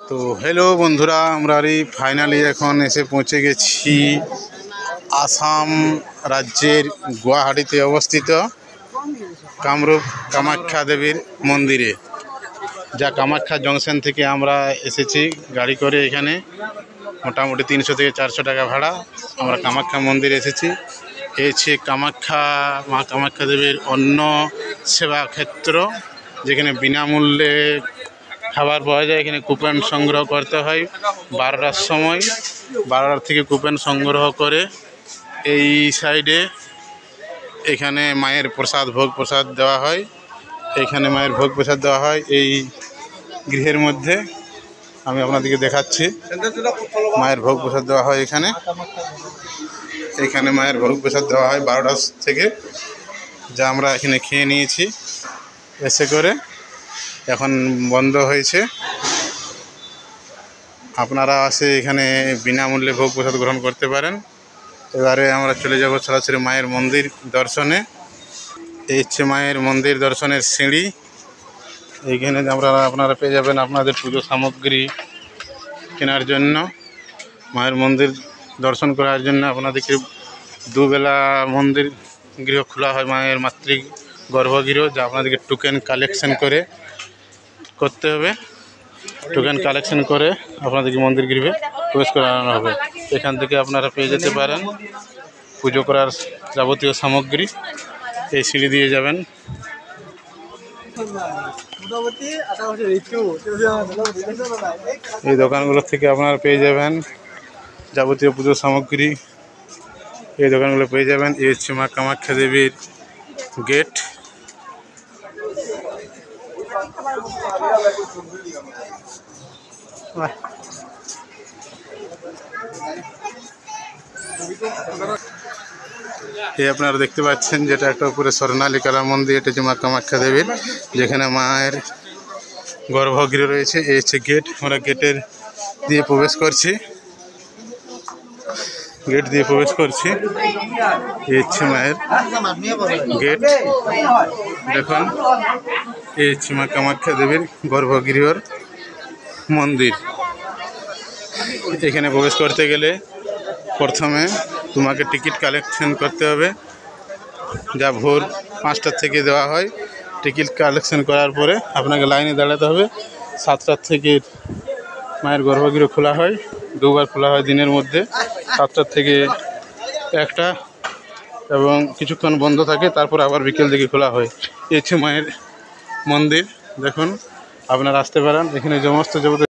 তো হ্যালো বন্ধুরা, আমরা ফাইনালি এখন এসে পৌঁছে গেছি আসাম রাজ্যের গুয়াহাটিতে অবস্থিত কামরূপ কামাখ্যা দেবীর মন্দিরে। যা কামাখ্যা জংশন থেকে আমরা এসেছি গাড়ি করে। এখানে মোটামুটি 300 থেকে 400 টাকা ভাড়া। আমরা কামাখ্যা মন্দিরে এসেছি। এই হচ্ছে কামাখ্যা, মা কামাখ্যা দেবীর অন্ন সেবা ক্ষেত্র, যেখানে বিনামূল্যে খাবার পাওয়া যায়। এখানে কুপন সংগ্রহ করতে হয় 12টার সময়। 12টার থেকে কুপন সংগ্রহ করে এই সাইডে এখানে মায়ের প্রসাদ, ভোগ প্রসাদ দেওয়া হয়। এখানে মায়ের ভোগ প্রসাদ দেওয়া হয় এই গৃহের মধ্যে। আমি আপনাদেরকে দেখাচ্ছি, মায়ের ভোগ প্রসাদ দেওয়া হয় এখানে। মায়ের ভোগ প্রসাদ দেওয়া হয় 12টা থেকে, যা আমরা এখানে খেয়ে নিয়েছি এসে করে। এখন বন্ধ হয়েছে। আপনারা আসে এখানে বিনামূল্যে ভোগ প্রসাদ গ্রহণ করতে পারেন। এবারে আমরা চলে যাব সরাসরি মায়ের মন্দির দর্শনে। এই হচ্ছে মায়ের মন্দির দর্শনের সিঁড়ি। এইখানে আপনারা পেয়ে যাবেন আপনাদের পুজো সামগ্রী কেনার জন্য। মায়ের মন্দির দর্শন করার জন্য আপনাদেরকে দুবেলা মন্দির গৃহ খোলা হয়, মায়ের মাতৃ গর্ভগৃহ, যা আপনাদেরকে টোকেন কালেকশন করতে হবে। টোকেন কালেকশন করে আপনাদেরকে মন্দির গৃহে প্রবেশ করানো হবে। এখান থেকে আপনারা পেয়ে যেতে পারেন পুজো করার যাবতীয় সামগ্রী। এই সিঁড়ি দিয়ে যাবেন। এই দোকানগুলো থেকে আপনারা পেয়ে যাবেন যাবতীয় পুজো সামগ্রী। এই দোকানগুলো পেয়ে যাবেন। এই হচ্ছে মা কামাখ্যা দেবীর গেট। এই আপনারা দেখতে পাচ্ছেন, যেটা একটা উপরে স্বর্ণালিকার মন্দির। এটা হচ্ছে মা কামাখ্যা দেবীর, যেখানে মায়ের গর্ভগৃহ রয়েছে। এই হচ্ছে গেট। আমরা গেটের দিয়ে প্রবেশ করছি। এই হচ্ছে মায়ের গেট। দেখুন, এই হচ্ছে মা কামাখ্যা দেবীর গর্ভগৃহর মন্দির। এখানে প্রবেশ করতে গেলে প্রথমে তোমাকে টিকিট কালেকশন করতে হবে, যা ভোর 5টা থেকে দেওয়া হয়। টিকিট কালেকশন করার পরে আপনাকে লাইনে দাঁড়াতে হবে। 7টার থেকে মায়ের গর্ভগৃহ খোলা হয়, দুবার খোলা হয় দিনের মধ্যে। 7টার থেকে 1টা, এবং কিছুক্ষণ বন্ধ থাকে, তারপর আবার বিকেল দিকে খোলা হয়। এই হচ্ছে মায়ের মন্দির। দেখুন, আপনারা আসতে পারেন। এখানে সমস্ত